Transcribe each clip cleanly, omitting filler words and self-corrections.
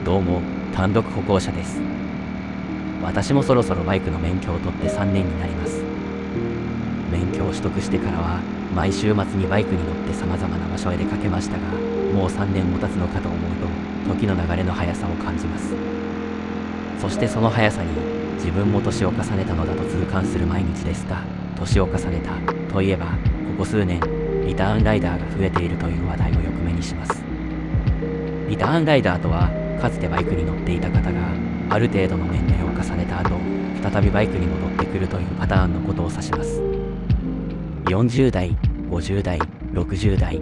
どうも、単独歩行者です。私もそろそろバイクの免許を取って3年になります。免許を取得してからは、毎週末にバイクに乗って様々な場所へ出かけましたが、もう3年も経つのかと思うと、時の流れの速さを感じます。そしてその速さに、自分も年を重ねたのだと痛感する毎日ですが、年を重ねたといえば、ここ数年、リターンライダーが増えているという話題をよく目にします。リターンライダーとは、かつてバイクに乗っていた方が、ある程度の年齢を重ねた後、再びバイクに戻ってくるというパターンのことを指します。40代、50代、60代。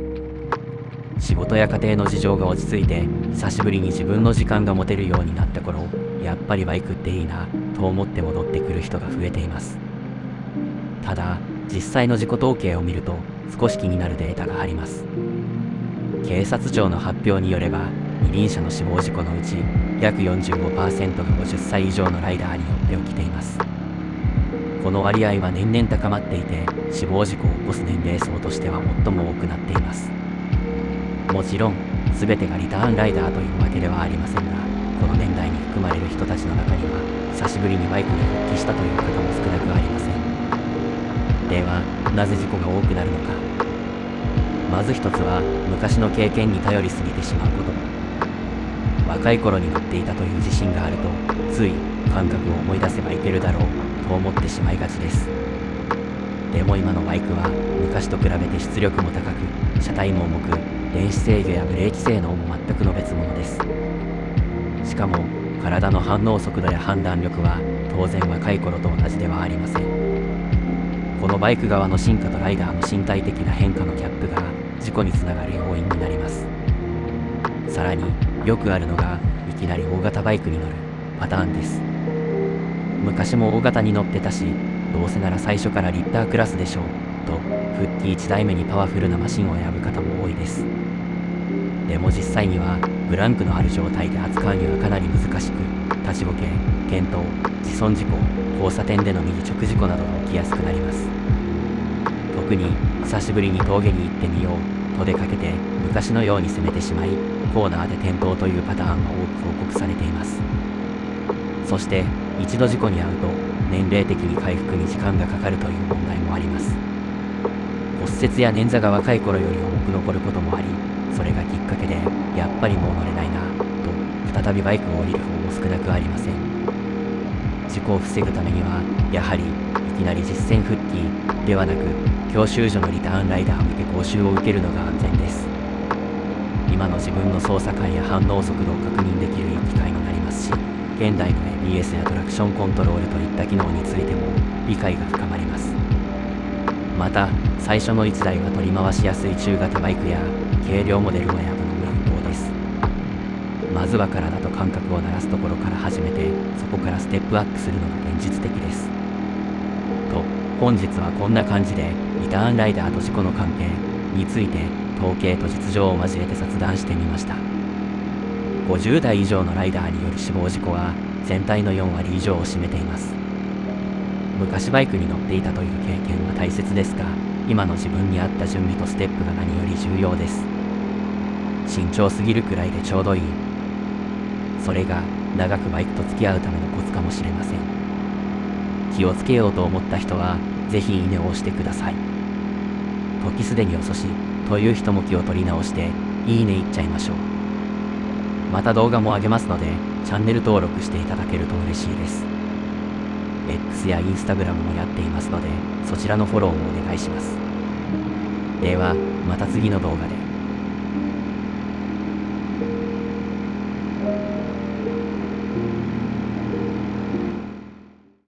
仕事や家庭の事情が落ち着いて、久しぶりに自分の時間が持てるようになった頃、やっぱりバイクっていいな、と思って戻ってくる人が増えています。ただ、実際の事故統計を見ると、少し気になるデータがあります。警察庁の発表によれば、二輪車の死亡事故のうち約 45% が50歳以上のライダーによって起きています。この割合は年々高まっていて、死亡事故を起こす年齢層としては最も多くなっています。もちろん全てがリターンライダーというわけではありませんが、この年代に含まれる人たちの中には、久しぶりにバイクに復帰したという方も少なくありません。では、なぜ事故が多くなるのか。まず一つは、昔の経験に頼りすぎてしまうこと。若い頃に乗っていたという自信があると、つい感覚を思い出せばいけるだろうと思ってしまいがちです。でも今のバイクは昔と比べて出力も高く、車体も重く、電子制御やブレーキ性能も全くの別物です。しかも体の反応速度や判断力は当然若い頃と同じではありません。このバイク側の進化とライダーの身体的な変化のギャップが事故につながる要因になります。さらによくあるのが、いきなり大型バイクに乗るパターンです。昔も大型に乗ってたし、どうせなら最初からリッタークラスでしょうと、フッティ1台目にパワフルなマシンを選ぶ方も多いです。でも実際にはブランクのある状態で扱うにはかなり難しく、立ちボケ、転倒、自損事故、交差点での右直事故などが起きやすくなります。特に久しぶりに峠に行ってみようと出かけて、昔のように攻めてしまい、コーナーで転倒というパターンが多く報告されています。そして一度事故に遭うと、年齢的に回復に時間がかかるという問題もあります。骨折や捻挫が若い頃より重く残ることもあり、それがきっかけでやっぱりもう乗れないなと再びバイクを降りる方も少なくありません。事故を防ぐためにはやはりいきなり実践フッティではなく、教習所のリターンライダー向け講習を受けるのが安全です。今の自分の操作感や反応速度を確認できるいい機会になりますし、現代の ABS やトラクションコントロールといった機能についても理解が深まります。また最初の1台は取り回しやすい中型バイクや軽量モデルを選ぶのも有効です。まずは体と感覚を慣らすところから始めて、そこからステップアップするのが現実的です。と、本日はこんな感じでリターンライダーと事故の関係について統計と実情を交えて雑談してみました。50代以上のライダーによる死亡事故は全体の4割以上を占めています。昔バイクに乗っていたという経験は大切ですが、今の自分に合った準備とステップが何より重要です。慎重すぎるくらいでちょうどいい。それが長くバイクと付き合うためのコツかもしれません。気をつけようと思った人はぜひいいねを押してください。時すでに遅しという人も気を取り直していいねいっちゃいましょう。また動画も上げますので、チャンネル登録していただけると嬉しいです。X や Instagram もやっていますので、そちらのフォローもお願いします。では、また次の動画で。